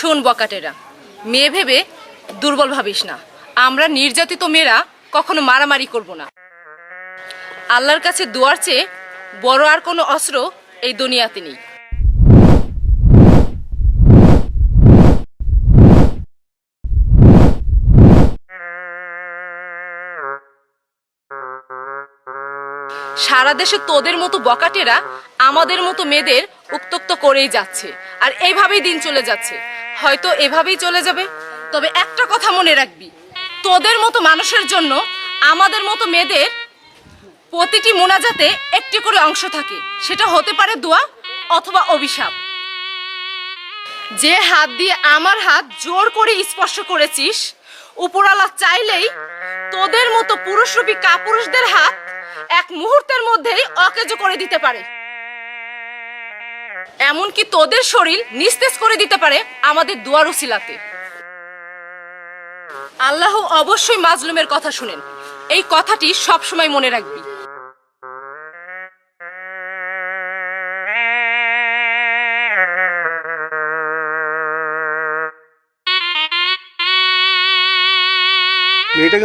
শোন বকাটেরা, মেয়ে ভেবে দুর্বল ভাবিস না। আমরা নির্যাতিত মেয়েরা কখনো মারামারি করব না। আল্লাহর কাছে দোয়ার চেয়ে বড় আর কোনো অস্ত্র এই দুনিয়াতে নেই। সারা দেশে তোদের মতো বকাটেরা আমাদের মতো মেয়েদের উত্ত্যক্ত করেই যাচ্ছে, আর এইভাবেই দিন চলে যাচ্ছে। হয়তো এভাবেই চলে যাবে, তবে একটা কথা মনে রাখবি, তোদের মতো মানুষের জন্য আমাদের মতো মেয়েদের প্রতিটি মোনাজাতে একটি করে অংশ থাকে। সেটা হতে পারে দোয়া অথবা অভিশাপ। যে হাত দিয়ে আমার হাত জোর করে স্পর্শ করেছিস, উপরওয়ালা চাইলেই তোদের মতো পুরুষরূপী কাপুরুষদের হাত এক মুহূর্তের মধ্যেই অকেজো করে দিতে পারে। এমনকি তোদের শরীর নিস্তেজ করে দিতে পারে আমাদের দুয়ার উসিলাতে। আল্লাহ অবশ্যই মাজলুমের কথা শুনেন, এই কথাটি সবসময় মনে রাখবি। মেয়েটা কিন্তু